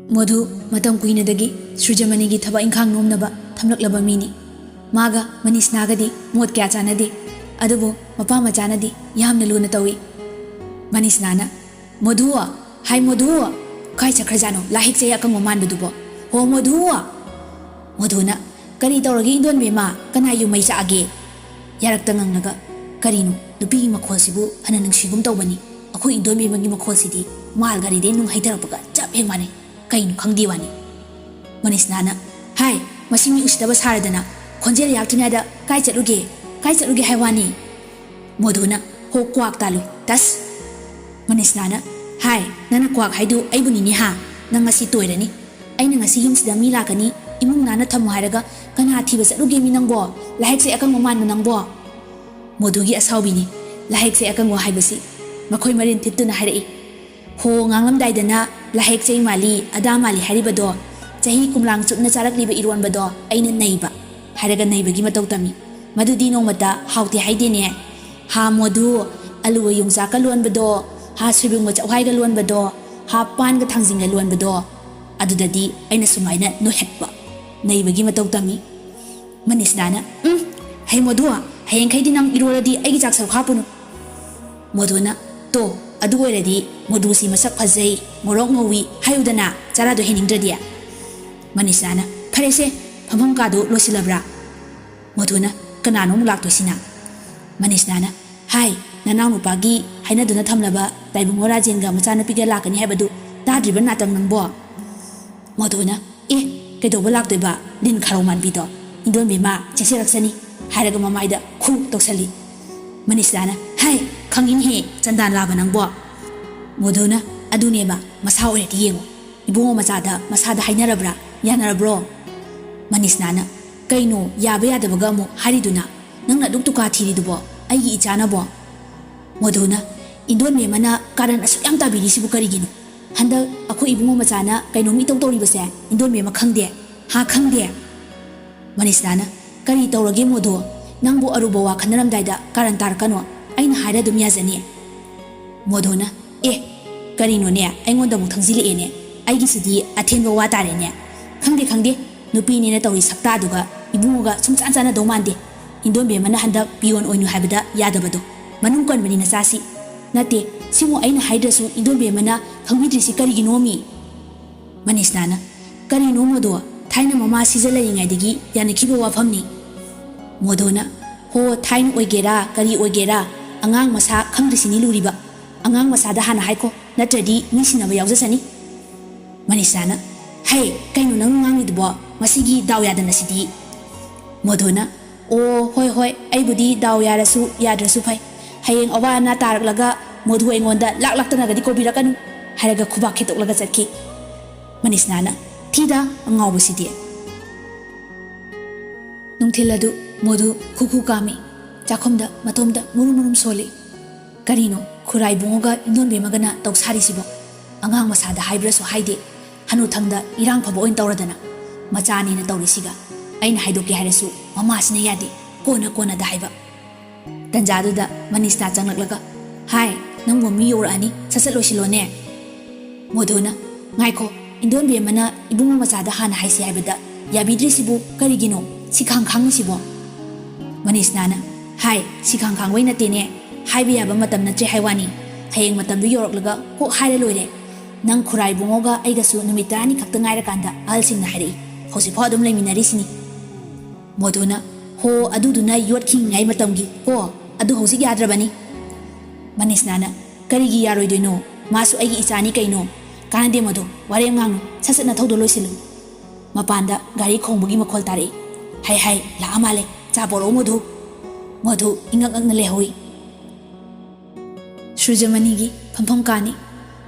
ꯃꯣꯙꯨ ꯃꯇꯝ ꯀꯨꯏꯅꯗꯒꯤ ꯁ꯭ꯔꯤꯖꯃꯅꯤꯒꯤ ꯊꯕꯛ ꯏꯪꯈꯥꯡ ꯅꯣꯝꯅꯕ ꯊꯝꯂꯛꯂꯕ ꯃꯤꯅꯤ. ꯃꯥꯒ ꯃꯅꯤꯁꯅꯥꯒꯗꯤ ꯃꯣꯠ ꯀꯌꯥ ꯆꯥꯟꯅꯗꯦ. ꯑꯗꯨꯕꯨ ꯃꯄꯥ ꯃꯆꯥꯅꯗꯤ ꯌꯥꯝꯅ ꯂꯨꯅ ꯇꯧꯏ. ꯃꯅꯤꯁꯅꯥꯅ ꯃꯣꯙꯨ, ꯍꯥꯏ ꯃꯣꯙꯨ, ꯀꯥꯏ ꯆꯠꯈ꯭ꯔꯖꯥꯠꯅꯣ ꯂꯥꯏꯍꯦꯛꯆꯩ ꯑꯀꯪꯕ ꯃꯥꯟꯕꯗꯨꯕꯣ? ꯍꯣ ꯃꯣꯙꯨ. ꯃꯣꯙꯨꯅ ꯀꯔꯤ ꯇꯧꯔꯒꯦ ꯏꯟꯗꯣꯟꯕꯦꯝꯃ, ꯀꯅꯥ ꯌꯨꯝꯃꯩ ꯆꯥꯛꯑꯒꯦ? ꯌꯥꯔꯛꯇ ꯉꯪꯂꯒ ꯀꯔꯤꯅꯣ ꯅꯨꯄꯤꯒꯤ ꯃꯈꯣꯜꯁꯤꯕꯨ ꯐꯅ ꯅꯨꯡꯁꯤꯒꯨꯝ ꯇꯧꯕꯅꯤ. ꯑꯩꯈꯣꯏ ꯏꯟꯗꯣꯟꯕꯦꯝꯃꯒꯤ ꯃꯈꯣꯜꯁꯤꯗꯤ ꯃꯥꯜ ꯒꯥꯔꯤꯗꯩ ꯅꯨꯡ ꯍꯩꯊꯔꯛꯄꯒ ꯆꯞ ꯍꯦꯛ ꯃꯥꯟꯅꯩ. ꯀꯩꯅꯣ ꯈꯪꯗꯦ ꯋꯥꯅꯤ. ꯃꯅꯤꯁꯅꯥꯅ ꯍꯥꯏ ꯃꯁꯤ ꯃꯤ ꯎꯁꯤꯠꯇꯕ ꯁꯥꯔꯗꯅ ꯈꯣꯟꯖꯦꯜ ꯌꯥꯛꯇ꯭ꯔꯤꯉꯩꯗ ꯀꯥꯏ ꯆꯠꯂꯨꯒꯦ ꯍꯥꯏ ꯋꯥꯅꯤ. ꯃꯣꯙꯨꯅ ꯍꯣ ꯀ꯭ꯋꯥꯛ ꯇꯥꯜꯂꯨ ꯇꯁ. ꯃꯅꯤꯁꯅꯥꯅ ꯍꯥꯏ ꯅꯪꯅ ꯀ꯭ꯋꯥꯛ ꯍꯥꯏꯗꯨ ꯑꯩꯕꯨꯅꯤꯅꯦ ꯍꯥ. ꯅꯪ ꯉꯁꯤ ꯇꯣꯏꯔꯅꯤ. ꯑꯩꯅ ꯉꯁꯤ ꯌꯨꯝꯁꯤꯗ ꯃꯤ ꯂꯥꯛꯀꯅꯤ, ꯏꯃꯨꯡ ꯅꯥꯟꯅ ꯊꯝꯃꯨ ꯍꯥꯏꯔꯒ ꯀꯅꯥ ꯊꯤꯕ ꯆꯠꯂꯨꯒꯦ ꯃꯤ ꯅꯪꯕꯣ? ꯂꯥꯏꯍꯦꯛꯆꯩ ꯑꯀꯪꯕ ꯃꯥꯟꯕ ꯅꯪꯕꯣ. ꯃꯣꯙꯨꯒꯤ ꯑꯁꯥꯎꯕꯤꯅꯤ ꯂꯥꯏꯍꯦꯛꯆꯩ ꯑꯀꯪꯕ ꯍꯥꯏꯕꯁꯤ. ꯃꯈꯣꯏ ꯃꯔꯤꯟ ꯊꯤꯠꯇꯨꯅ ꯍꯥꯏꯔꯛꯏ. ꯍꯣ ꯉꯥꯡꯂꯝꯗꯥꯏꯗꯅ ꯂꯥꯏꯍꯦꯛꯆꯩ ꯃꯥꯜꯂꯤ ꯑꯗꯥ ꯃꯥꯜꯂꯤ ꯍꯥꯏꯔꯤꯕꯗꯣ, ꯆꯍꯤ ꯀꯨꯝꯂꯥꯡ ꯆꯨꯞꯅ ꯆꯥꯔꯛꯂꯤꯕ ꯏꯔꯣꯟꯕꯗꯣ ꯑꯩꯅ ꯅꯩꯕ ꯍꯥꯏꯔꯒ ꯅꯩꯕꯒꯤ ꯃꯇꯧ ꯇꯝꯃꯤ. ꯃꯗꯨꯗꯤ ꯅꯣꯡꯃꯇ ꯍꯥꯎꯇꯦ ꯍꯥꯏꯗꯦꯅꯦ. ꯍꯥ ꯃꯣꯙꯨ, ꯑꯂꯨꯒ ꯌꯣꯡꯆꯥꯛꯀ ꯂꯣꯟꯕꯗꯣ, ꯍꯥ ꯁꯣꯏꯕꯨꯝꯒ ꯆꯛꯋꯥꯏꯒ ꯂꯣꯟꯕꯗꯣ, ꯍꯥ ꯄꯥꯟꯒ ꯊꯥꯡꯖꯤꯡꯒ ꯂꯣꯟꯕꯗꯣ, ꯑꯗꯨꯗꯗꯤ ꯑꯩꯅ ꯁꯨꯃꯥꯏꯅ ꯅꯣꯏꯍꯠꯄ ꯅꯩꯕꯒꯤ ꯃꯇꯧ ꯇꯝꯃꯤ. ꯃꯅꯤꯁꯅꯥꯅ ꯍꯩ ꯃꯣꯙꯨ, ꯍꯌꯦꯡꯈꯩꯗꯤ ꯅꯪ ꯏꯔꯣꯜꯂꯗꯤ ꯑꯩꯒꯤ ꯆꯥꯛ ꯁꯔꯨꯛ ꯍꯥꯞꯄꯨꯅꯨ. ꯃꯣꯙꯨꯅ ꯇꯣ ꯑꯗꯨ ꯑꯣꯏꯔꯗꯤ ꯃꯣꯙꯨꯁꯤ ꯃꯁꯛ ꯐꯖꯩ, ꯉꯧꯔꯣꯛ ꯉꯧꯏ ꯍꯥꯏꯌꯨꯗꯅ ꯆꯔꯥꯗꯣ ꯍꯦꯟꯅꯤꯡꯗ꯭ꯔꯗꯤ. ꯃꯅꯤꯁꯅꯥꯅ ꯐꯔꯦꯁꯦ, ꯐꯝꯐꯝ ꯀꯥꯗꯣ ꯂꯣꯏꯁꯤꯜꯂꯕ꯭ꯔꯥ? ꯃꯣꯙꯨꯅ ꯀꯅꯥꯅꯣ ꯑꯃꯨꯛ ꯂꯥꯛꯇꯣꯏꯁꯤꯅ? ꯃꯅꯤꯁꯅꯥꯅ ꯍꯥꯏ ꯅꯅꯥꯎ ꯅꯨꯄꯥꯒꯤ ꯍꯥꯏꯅꯗꯨꯅ ꯊꯝꯂꯕ ꯇꯥꯏꯕꯨꯡꯉꯣ ꯔꯥꯖꯦꯟꯒ ꯃꯆꯥꯅꯨꯄꯤꯒ ꯂꯥꯛꯀꯅꯤ ꯍꯥꯏꯕꯗꯨ ꯇꯥꯗ꯭ꯔꯤꯕ ꯅꯥꯇꯝ ꯅꯪꯕꯣ? ꯃꯣꯙꯨꯅ ꯀꯩꯗꯧꯕ ꯂꯥꯛꯇꯣꯏꯕ ꯂꯤꯟ ꯈꯥꯔꯧ ꯃꯥꯟꯕꯤꯗꯣ? ꯏꯟꯗꯣꯟꯕꯦꯝꯃ ꯆꯦꯛꯁꯤꯜꯂꯛꯁꯅꯤ ꯍꯥꯏꯔꯒ ꯃꯃꯥꯏꯗ ꯈꯨ ꯇꯧꯁꯜꯂꯤ. ꯃꯅꯤꯁꯅꯥꯅ ꯍꯥꯏ ꯈꯪꯉꯤꯅꯦꯍꯦ ꯆꯟꯗꯥꯟ ꯂꯥꯕ ꯅꯪꯕꯣ. ꯃꯣꯙꯨꯅ ꯑꯗꯨꯅꯦꯕ ꯃꯁꯥ ꯑꯣꯏꯔꯗꯤ ꯌꯦꯡꯉꯣ. ꯏꯕꯨꯡꯉꯣ ꯃꯆꯥꯗ ꯃꯁꯥꯗ ꯍꯥꯏꯅꯔꯕ꯭ꯔꯥ, ꯌꯥꯅꯔꯕ꯭ꯔꯣ? ꯃꯅꯤꯁꯅꯥꯅ ꯀꯩꯅꯣ ꯌꯥꯕ ꯌꯥꯗꯕꯒ ꯑꯃꯨꯛ ꯍꯥꯏꯔꯤꯗꯨꯅ? ꯅꯪꯅ ꯑꯗꯨꯛ ꯇꯨꯀꯥ ꯊꯤꯔꯤꯗꯨꯕꯣ ꯑꯩꯒꯤ ꯏꯆꯥꯅꯕꯣ? ꯃꯣꯙꯨꯅ ꯏꯟꯗꯣꯟꯕꯦꯝꯃꯅ ꯀꯥꯔꯟ ꯑꯁꯨꯛ ꯌꯥꯝ ꯇꯥꯕꯤꯔꯤꯁꯤꯕꯨ ꯀꯔꯤꯒꯤꯅꯣ? ꯍꯟꯗꯛ ꯑꯩꯈꯣꯏ ꯏꯕꯨꯡꯉꯣ ꯃꯆꯥꯅ ꯀꯩꯅꯣꯝ ꯏꯇꯧ ꯇꯧꯔꯤꯕꯁꯦ ꯏꯟꯗꯣꯟꯕꯦꯝꯃ ꯈꯪꯗꯦ? ꯍꯥ ꯈꯪꯗꯦ? ꯃꯅꯤꯁꯅꯥꯅ ꯀꯔꯤ ꯇꯧꯔꯒꯦ ꯃꯣꯙꯨ? ꯅꯪꯕꯨ ꯑꯔꯨꯕ ꯋꯥ ꯈꯟꯅꯔꯝꯗꯥꯏꯗ ꯀꯥꯔꯟ ꯇꯥꯔꯛꯀꯅꯣ, ꯑꯩꯅ ꯍꯥꯏꯔ ꯑꯗꯨꯝ ꯌꯥꯖꯅꯤ. ꯃꯣꯙꯨꯅ ꯀꯔꯤꯅꯣꯅꯦ ꯑꯩꯉꯣꯟꯗ ꯑꯃꯨꯛ ꯊꯪꯖꯤꯜꯂꯛꯑꯦꯅꯦ. ꯑꯩꯒꯤꯁꯤꯗꯤ ꯑꯊꯦꯟꯕ ꯋꯥ ꯇꯥꯔꯦꯅꯦ. ꯈꯪꯗꯦ ꯅꯨꯄꯤꯅꯦꯅ ꯇꯧꯔꯤ ꯁꯛꯇꯥꯗꯨꯒ ꯏꯕꯨꯡꯉꯣꯒ ꯁꯨꯡꯆꯥꯟ ꯆꯥꯟꯅꯗꯧ ꯃꯥꯟꯗꯦ. ꯏꯟꯗꯣꯟꯕꯦꯝꯃꯅ ꯍꯟꯗꯛ ꯄꯤꯌꯣꯟ ꯑꯣꯏꯅꯨ ꯍꯥꯏꯕꯗ ꯌꯥꯗꯕꯗꯣ ꯃꯅꯨꯡ ꯀꯟꯕꯅꯤ ꯅꯆꯥꯁꯤ. ꯅꯠꯇꯦ ꯁꯤꯃꯨ ꯑꯩꯅ ꯍꯥꯏꯗ꯭ꯔꯁꯨ ꯏꯟꯗꯣꯟꯕꯦꯝꯃꯅ ꯈꯪꯕꯤꯗ꯭ꯔꯤꯁꯤ ꯀꯔꯤꯒꯤꯅꯣꯃꯤ? ꯃꯅꯤꯁꯅꯥꯅ ꯀꯔꯤꯅꯣ ꯃꯣꯙꯨ? ꯊꯥꯏꯅ ꯃꯃꯥ ꯁꯤꯖ ꯂꯩꯔꯤꯉꯩꯗꯒꯤ ꯌꯥꯅꯈꯤꯕ ꯋꯥꯐꯝꯅꯤ. ꯃꯣꯙꯨꯅ ꯍꯣ ꯊꯥꯏꯅ ꯑꯣꯏꯒꯦꯔꯥ ꯀꯔꯤ ꯑꯣꯏꯒꯦꯔꯥ, ꯑꯉꯥꯡ ꯃꯁꯥ ꯈꯪꯗ꯭ꯔꯤꯁꯤꯅꯤ ꯂꯨꯔꯤꯕ. ꯑꯉꯥꯡ ꯃꯁꯥꯗ ꯍꯥꯟꯅ ꯍꯥꯏꯈꯣ, ꯅꯠꯇ꯭ꯔꯗꯤ ꯃꯤ ꯁꯤꯟꯅꯕ ꯌꯥꯎꯖꯁꯅꯤ. ꯃꯅꯤꯁꯅꯥꯅ ꯍꯩ ꯀꯩꯅꯣ ꯅꯪ ꯉꯥꯡꯉꯤꯗꯨꯕꯣ, ꯃꯁꯤꯒꯤ ꯗꯥꯎ ꯌꯥꯗꯅ ꯁꯤꯗꯤ. ꯃꯣꯙꯨꯅ ꯑꯣ ꯍꯣꯏ ꯑꯩꯕꯨꯗꯤ ꯗꯥꯎ ꯌꯥꯔꯁꯨ ꯌꯥꯗ꯭ꯔꯁꯨ ꯐꯩ. ꯍꯌꯦꯡ ꯑꯋꯥ ꯑꯅꯥ ꯇꯥꯔꯛꯂꯒ ꯃꯣꯙꯨ ꯑꯩꯉꯣꯟꯗ ꯂꯥꯛꯇꯅꯒꯗꯤ ꯀꯧꯕꯤꯔꯛꯀꯅꯨ ꯍꯥꯏꯔꯒ ꯈꯨꯕꯥꯛ ꯈꯦꯠꯇꯣꯛꯂꯒ ꯆꯠꯈꯤ. ꯃꯅꯤꯁꯅꯥꯅ ꯊꯤꯗ ꯑꯉꯥꯎꯕꯁꯤꯗꯤ. ꯅꯨꯡꯊꯤꯜ ꯑꯗꯨ ꯃꯣꯙꯨ ꯈꯨ ꯀꯥꯝꯃꯤ. ꯆꯥꯛꯈꯨꯝꯗ ꯃꯇꯣꯝꯗ ꯃꯨꯔꯨꯝ ꯁꯣꯜꯂꯤ. ꯀꯔꯤꯅꯣ ꯈꯨꯔꯥꯏꯕꯨꯡꯉꯣꯒ ꯏꯟꯗꯣꯟꯕꯦꯝꯃꯒꯅ ꯇꯧꯁꯥꯔꯤꯁꯤꯕꯣ? ꯑꯉꯥꯡ ꯃꯁꯥꯗ ꯍꯥꯏꯕ꯭ꯔꯁꯨ ꯍꯥꯏꯗꯦ, ꯍꯅꯨꯊꯪꯗ ꯏꯔꯥꯡ ꯐꯕ ꯑꯣꯏꯅ ꯇꯧꯔꯗꯅ. ꯃꯆꯥꯅꯦꯅ ꯇꯧꯔꯤꯁꯤꯒ ꯑꯩꯅ ꯍꯥꯏꯗꯣꯛꯀꯦ ꯍꯥꯏꯔꯁꯨ ꯃꯃꯥꯁꯤꯅ ꯌꯥꯗꯦ, ꯀꯣꯟꯅꯗ ꯍꯥꯏꯕ. ꯇꯟꯖꯥꯗꯨꯗ ꯃꯅꯤꯁꯅꯥ ꯆꯪꯂꯛꯂꯒ ꯍꯥꯏ ꯅꯪꯕꯨ ꯃꯤ ꯌꯧꯔꯛꯑꯅꯤ, ꯁꯠ ꯂꯣꯏꯁꯤꯜꯂꯣꯅꯦ. ꯃꯣꯙꯨꯅ ꯉꯥꯏꯈꯣ, ꯏꯟꯗꯣꯟꯕꯦꯝꯃꯅ ꯏꯕꯨꯡꯉꯣ ꯃꯆꯥꯗ ꯍꯥꯟꯅ ꯍꯥꯏꯁꯤ ꯍꯥꯏꯕꯗ ꯌꯥꯕꯤꯗ꯭ꯔꯤꯁꯤꯕꯨ ꯀꯔꯤꯒꯤꯅꯣ? ꯁꯤꯈꯥꯡ ꯈꯥꯡꯉꯤꯁꯤꯕꯣ? ꯃꯅꯤꯁꯅꯥꯅ ꯍꯥꯏ ꯁꯤꯈꯥꯡ ꯈꯥꯡꯕꯩ ꯅꯠꯇꯦꯅꯦ, ꯍꯥꯏꯕ ꯌꯥꯕ ꯃꯇꯝ ꯅꯠꯇ꯭ꯔꯦ ꯍꯥꯏꯋꯥꯅꯤ. ꯍꯌꯦꯡ ꯃꯇꯝꯗꯨ ꯌꯧꯔꯛꯂꯒ ꯀꯣꯛ ꯍꯥꯏꯔ ꯂꯣꯏꯔꯦ. ꯅꯪ ꯈꯨꯔꯥꯏꯕꯨꯡꯉꯣꯒ ꯑꯩꯒꯁꯨ ꯅꯨꯃꯤꯠ 10 ꯈꯛꯇ ꯉꯥꯏꯔꯀꯥꯟꯗ ꯑꯍꯜꯁꯤꯡꯅ ꯍꯥꯏꯔꯛꯏ, ꯍꯧꯖꯤꯛꯐꯥꯎ ꯑꯗꯨꯝ ꯂꯩꯃꯤꯟꯅꯔꯤꯁꯤꯅꯤ. ꯃꯣꯙꯨꯅ ꯍꯣ ꯑꯗꯨꯗꯨꯅ ꯌꯣꯠꯈꯤꯉꯩ ꯃꯇꯝꯒꯤ ꯍꯣ, ꯑꯗꯨ ꯍꯧꯖꯤꯛ ꯌꯥꯗ꯭ꯔꯕꯅꯤ. ꯃꯅꯤꯁꯅꯥꯅ ꯀꯔꯤꯒꯤ ꯌꯥꯔꯣꯏꯗꯣꯏꯅꯣ? ꯃꯥꯁꯨ ꯑꯩꯒꯤ ꯏꯆꯥꯅꯤ ꯀꯩꯅꯣ. ꯀꯥꯟꯅꯗꯦ ꯃꯣꯙꯨ, ꯋꯥꯔꯦꯝ ꯉꯥꯡꯅꯨ, ꯁꯠ ꯅꯊꯧꯗꯣ ꯂꯣꯏꯁꯤꯜꯂꯨ. ꯃꯄꯥꯟꯗ ꯒꯥꯔꯤ ꯈꯣꯡꯕꯒꯤ ꯃꯈꯣꯜ ꯇꯥꯔꯛꯏ. ꯍꯥꯏ ꯂꯥꯛꯑ ꯃꯥꯜꯂꯦ, ꯆꯥ ꯄꯣꯔꯛꯎ ꯃꯣꯙꯨ. ꯃꯣꯙꯨ ꯏꯉꯛꯅ ꯂꯩꯍꯧꯏ. ꯁ꯭ꯔꯤꯖꯃꯅꯤꯒꯤ ꯐꯝꯐꯝ ꯀꯥꯅꯤ.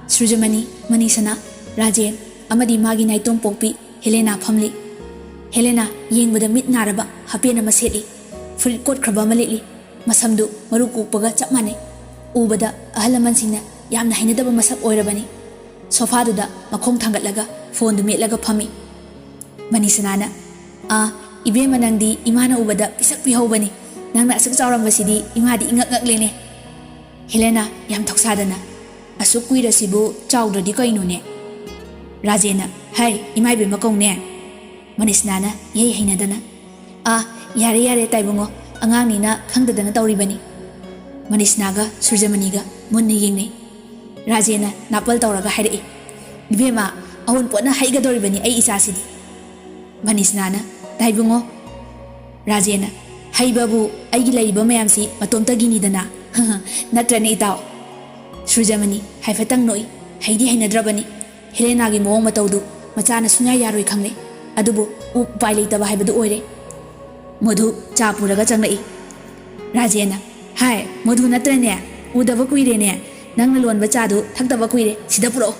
ꯁ꯭ꯔꯤꯖꯃꯅꯤ, ꯃꯅꯤꯁꯅꯥ, ꯔꯥꯖꯦꯟ ꯑꯃꯗꯤ ꯃꯥꯒꯤ ꯅꯥꯏꯇꯣꯝ ꯄꯣꯛꯄꯤ ꯍꯦꯂꯦꯅꯥ ꯐꯝꯂꯤ. ꯍꯦꯂꯦꯅꯥ ꯌꯦꯡꯕꯗ ꯃꯤꯠ ꯅꯥꯔꯕ ꯍꯥꯄꯦꯟ ꯑꯃ ꯁꯦꯠꯂꯤ. ꯐꯨꯔꯤꯠ ꯀꯣꯠꯈ꯭ꯔꯕ ꯑꯃ ꯂꯤꯠꯂꯤ. ꯃꯁꯝꯗꯨ ꯃꯔꯨ ꯀꯣꯛꯄꯒ ꯆꯞ ꯃꯥꯟꯅꯩ. ꯎꯕꯗ ꯑꯍꯜ ꯂꯃꯟꯁꯤꯡꯅ ꯌꯥꯝꯅ ꯍꯩꯅꯗꯕ ꯃꯁꯛ ꯑꯣꯏꯔꯕꯅꯤ. ꯁꯣꯐꯥꯗꯨꯗ ꯃꯈꯣꯡ ꯊꯥꯡꯒꯠꯂꯒ ꯐꯣꯟꯗꯨ ꯃꯦꯠꯂꯒ ꯐꯝꯃꯤ. ꯃꯅꯤꯁꯅꯥꯅ ꯏꯕꯦꯝꯃ ꯅꯪꯗꯤ ꯏꯃꯥꯅ ꯎꯕꯗ ꯄꯤꯁꯛ ꯄꯤꯍꯧꯕꯅꯤ. ꯅꯪꯅ ꯑꯁꯨꯛ ꯆꯥꯎꯔꯝꯕꯁꯤꯗꯤ ꯏꯃꯥꯗꯤ ꯏꯉꯛꯉꯛꯂꯦꯅꯦ. ꯍꯦꯂꯦꯅꯥ ꯌꯥꯝ ꯊꯧꯁꯥꯗꯅ ꯑꯁꯨꯛ ꯀꯨꯏꯔꯁꯤꯕꯨ ꯆꯥꯎꯗ꯭ꯔꯗꯤ ꯀꯩꯅꯣꯅꯦ? ꯔꯥꯖꯦꯟꯅ hai imai be makong ne Manisnana yei hainadana yare yare taibungo angang nina khangdadana tawribani Manisnaga Surjamaniga munna yengne Rajena napal tawraga hairi ibema awon pona haigadoribani ai isasidi Manisnana taibungo Rajena haibabu aigi laiba mayamsi matomtaginidana natrane itaw Surjamani haifatang noi haidi hainadrabani Helena gi mawong matawdu machana sunya yaroi khangle adubu upai leitaba haibadu oire Madhu cha puraga changlai Rajena hai Madhu natrane udaba kuire ne nang lon ba chadu thakdaba kuire sida puro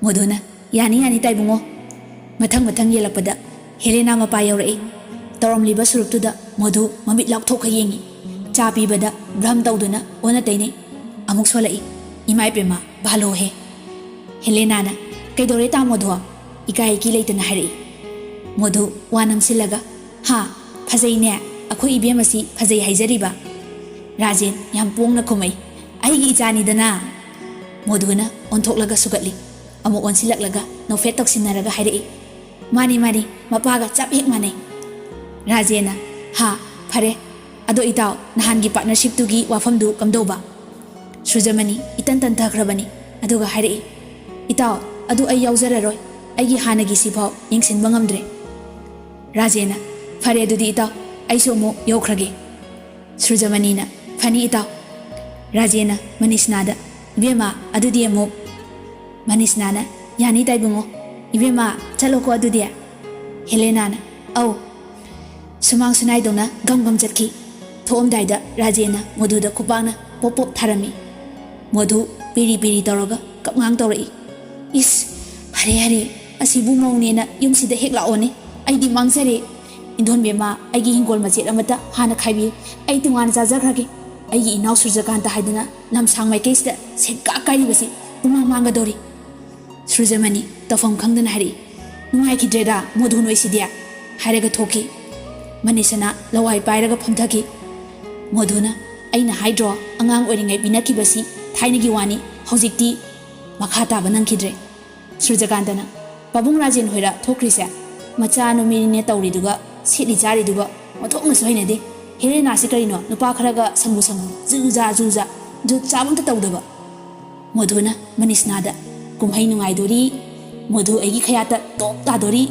Madhuna yani yani taibungo mathang yelakpada Helena mapa yaurai tawramliba suruptuda Madhu mamit laukthokha yengi cha pibada bram tawduna ona taine amuk solai imai prema bhalo he Helena na kaidore ta Madhu ikai ki leitana hari Madhu wanam silaga ha phajai ne akhoi ibemasi phajai haijariba Rajen yam pongna khumai aigi ichani dana Madhuna onthoklaga sugatli amuk onsilaklaga no fet toksinaraga hairi mani mapaga chap hek manai Rajena ha phare ado itaw nahangi partnership tugi wafamdu kamdoba Surjamani itan tan thakrabani aduga hairi itaw adu ai yauzararoi aigi hanagi sifau yengsin bangamdre Rajena phare adudi itaw aiso mo yaukrage Surjamani na phani itaw Rajena Manisnada ibema adudi mo Manisnana yani taibungo ibema chaloko adudi Helena na au sumang sunai dona gam jatki thom daida Rajena Madhu da kupana pop tharami Madhu piri tawraga kapngang tawrai is hare asibu maune na yumsida hek laone aidi mangsare indon bema aigi hingol machet amata hana khaibi ai tungan jajakrage aigi inaw Surjakanta haidana lamsang mai case da sekka kairi basi puma manga dori Surjamani tafam khangdana hari nungai kidreda Madhu noi sidia haraga thoki Manisana lawai pairaga phamthaki Madhuna aina haidro angang oringai binaki basi thainagi wani hojikti makha taba nangkidre Surjakantana Pabung Rajen hoira thokrise macha no mirine tawriduga sidi jariduga mathokna soinade Helena sikarino nupa kharaga sangu juja ju chabamta tawdaba Madhuna Manisnada kumhai nungai dori Madhu aigi khayata tok ta dori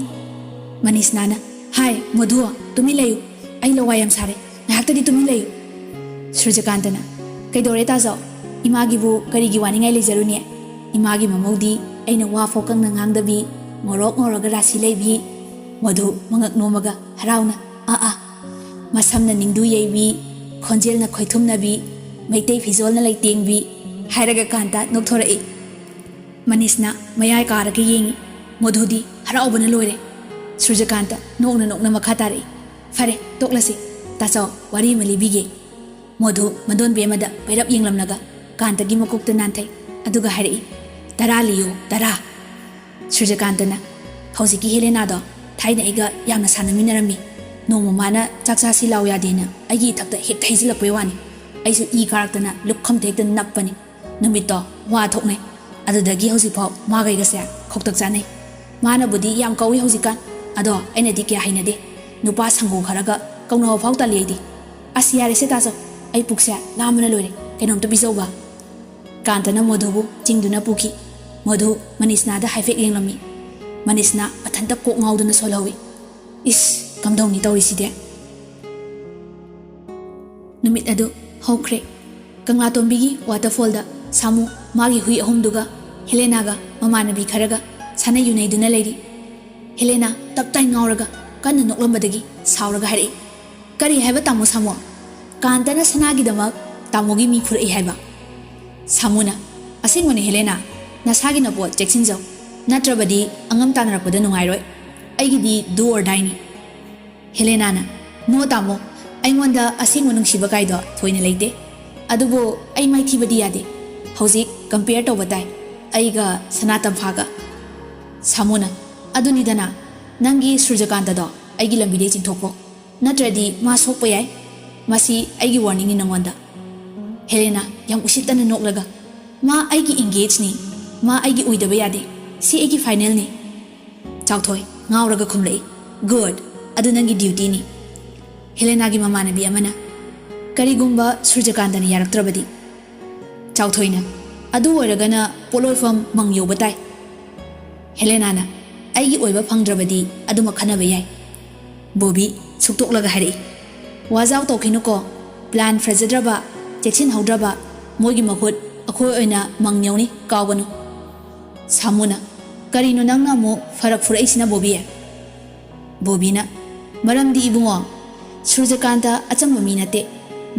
Manisnana hai Madhu tumi layu ai lawayam sare nahaktadi tumi layu Surjakantana kaidore ta jaw imagi bu karigi waningai lejaruni imagi mamodi aina wa fokang na ngangdabi ngoroga rasi leibi Madhu mangak nomaga harauna masamna ningdu yeibi khonjel na khoithum nabi maitei fizol na leitengbi hairaga kanta nokthorei Manisna mayai karaga yengi Madhudi haraubana loire Surjakanta nokna makhatari fare toklasi tasaw wari malibige Madhu madon bemada pairap yenglamnaga kantagi makokta nanthai aduga hairi tara liyo tara Surjakantana hojiki Helena do thaina iga yamna sanaminarami noma mana chakcha silaw yadena aigi thakta hek thaijilapoi wani aisu I karaktana lukham thekta nappani numito wa thoknai adudagi hojipau magai gase khoktak chanai mana budi yam kawi hojikan ado aina di kya hainade nupa sangu kharaga kauna phau ta leidi asiare se taso ai puksa lamna lore kenom to bisoba Kantana Madhubu chingduna puki Madhu Manisnada haifek yenglami Manisna athanta kok ngauduna solawi is kamdongni tawriside numit adu hokre kangla tombigi waterfall da samu magi hui ahumduga Helena ga mamanabi kharaga sana yunaiduna leidi Helena taptai ngauraga kanna noklambadagi sauraga hari kari haiba tamo samu Kantana sanagi damak tamogi mi phurei haiba Samuna asingmani Helena nasagi na pot cheksinjaw natrabadi angam tanarapada nungairoi aigidi do or die ni Helena na no tamo aingonda asingmo nungsiba kaido thoina leite adubo ai mai thibadi yade hojik compare to batai aiga sanatam phaga Samuna aduni dana nangi Surjakanta do aigi lambide chingthokpo natradi ma sokpa yai masi aigi warning ni nangonda Helena yam usitana noklaga ma aigi engage ni ma aigi uidaba yade si aigi final ni ꯆꯥꯎꯊꯣꯏ ꯉꯥꯎꯔꯒ ꯈꯨꯝꯂꯛꯏ good ꯑꯗꯨ ꯅꯪꯒꯤ ꯗ꯭ꯌꯨꯇꯤꯅꯤ ꯍꯦꯂꯦꯅꯥꯒꯤ ꯃꯃꯥꯟꯅꯕꯤ ꯑꯃꯅ ꯀꯔꯤꯒꯨꯝꯕ ꯁꯨꯔꯖꯀꯥꯟꯇꯅ ꯌꯥꯔꯛꯇ꯭ꯔꯕꯗꯤ ꯆꯥꯎꯊꯣꯏꯅ ꯑꯗꯨ ꯑꯣꯏꯔꯒꯅ ꯄꯣꯠꯂꯣꯏꯐꯝ ꯃꯪ ꯌꯧꯕ ꯇꯥꯏ ꯍꯦꯂꯦꯅꯥꯅ ꯑꯩꯒꯤ ꯑꯣꯏꯕ ꯐꯪꯗ꯭ꯔꯕꯗꯤ ꯑꯗꯨꯃꯛ ꯈꯟꯅꯕ ꯌꯥꯏ ꯕꯣꯕꯤ ꯁꯨꯛꯇꯣꯛꯂꯒ ꯍꯥꯏꯔꯛꯏ ꯋꯥꯖꯥꯎ ꯇꯧꯈꯤꯅꯨꯀꯣ ꯄ꯭ꯂꯥꯟ ꯐꯖꯗ꯭ꯔꯕ ꯆꯦꯛꯁꯤꯟꯍꯧꯗ꯭ꯔꯕ ꯃꯣꯏꯒꯤ ꯃꯍꯨꯠ ꯑꯩꯈꯣꯏ ꯑꯣꯏꯅ ꯃꯪ ꯌꯧꯅꯤ ꯀꯥꯎꯒꯅꯨ ꯁꯥꯃꯨꯅ ꯀꯔꯤꯅꯣ ꯅꯪꯅ ꯑꯃꯨꯛ ꯐꯔꯛ ꯐꯨꯔꯛꯏꯁꯤꯅ ꯕꯣꯕꯤ ꯕꯣꯕꯤꯅ ꯃꯔꯝꯗꯤ ꯏꯕꯨꯡꯉꯣ ꯁꯨꯔꯖꯀꯥꯟꯇ ꯑꯆꯝꯕ ꯃꯤ ꯅꯠꯇꯦ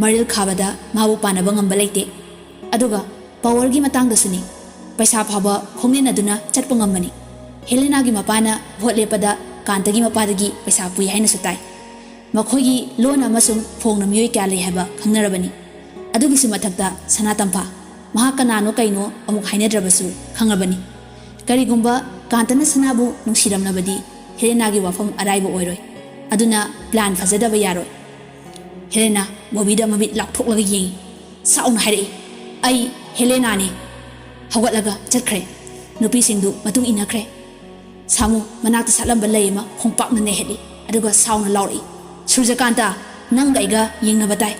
ꯃꯔꯤꯜ ꯈꯥꯕꯗ ꯃꯥꯕꯨ ꯄꯥꯟꯅꯕ ꯉꯝꯕ ꯂꯩꯇꯦ ꯑꯗꯨꯒ ꯄꯥꯋꯔꯒꯤ ꯃꯇꯥꯡꯗꯁꯨꯅꯤ ꯄꯩꯁꯥ ꯐꯥꯎꯕ ꯈꯣꯡꯅꯦꯟꯅꯗꯨꯅ ꯆꯠꯄ ꯉꯝꯕꯅꯤ ꯍꯦꯂꯦꯅꯥꯒꯤ ꯃꯄꯥꯅ ꯚꯣꯠ ꯂꯦꯞꯄꯗ ꯀꯥꯟꯇꯒꯤ ꯃꯄꯥꯗꯒꯤ ꯄꯩꯁꯥ ꯄꯨꯏ ꯍꯥꯏꯅꯁꯨ ꯇꯥꯏ ꯃꯈꯣꯏꯒꯤ ꯂꯣꯟ ꯑꯃꯁꯨꯡ ꯐꯣꯡꯅ ꯃꯤꯑꯣꯏ ꯀꯌꯥ ꯂꯩ ꯍꯥꯏꯕ ꯈꯪꯅꯔꯕꯅꯤ ꯑꯗꯨꯒꯤꯁꯨ ꯃꯊꯛꯇ ꯁꯅꯥꯇꯝꯐꯥ ꯃꯍꯥꯛ ꯀꯅꯥꯅꯣ ꯀꯩꯅꯣ ꯑꯃꯨꯛ ꯍꯥꯏꯅꯗ꯭ꯔꯕꯁꯨ ꯈꯪꯉꯕꯅꯤ ꯀꯔꯤꯒꯨꯝꯕ ꯀꯥꯟꯇꯅ ꯁꯅꯥꯕꯨ ꯅꯨꯡꯁꯤꯔꯝꯂꯕꯗꯤ ꯍꯦꯂꯦꯅꯥꯒꯤ ꯋꯥꯐꯝ ꯑꯔꯥꯏꯕ ꯑꯣꯏꯔꯣꯏ ꯑꯗꯨꯅ ꯄ꯭ꯂꯥꯟ ꯐꯖꯗꯕ ꯌꯥꯔꯣꯏ ꯍꯦꯂꯦꯅꯥ ꯕꯣꯕꯤꯗ ꯃꯃꯤꯠ ꯂꯥꯎꯊꯣꯛꯂꯒ ꯌꯦꯡꯉꯤ ꯁꯥꯎꯅ ꯍꯥꯏꯔꯛꯏ ꯑꯩ ꯍꯦꯂꯦꯅꯥꯅꯤ ꯍꯧꯒꯠꯂꯒ ꯆꯠꯈ꯭ꯔꯦ ꯅꯨꯄꯤꯁꯤꯡꯗꯨ ꯃꯇꯨꯡ ꯏꯟꯅꯈ꯭ꯔꯦ ꯁꯥꯃꯨ ꯃꯅꯥꯛꯇ ꯁꯥꯠꯂꯝꯕ ꯂꯩ ꯑꯃ ꯈꯣꯡꯄꯥꯛꯅ ꯅꯩꯍꯠꯂꯤ ꯑꯗꯨꯒ ꯁꯥꯎꯅ ꯂꯥꯎꯔꯛꯏ ꯁꯨꯔꯖꯀꯥꯟꯇ ꯅꯪꯒ ꯑꯩꯒ ꯌꯦꯡꯅꯕ ꯇꯥꯏ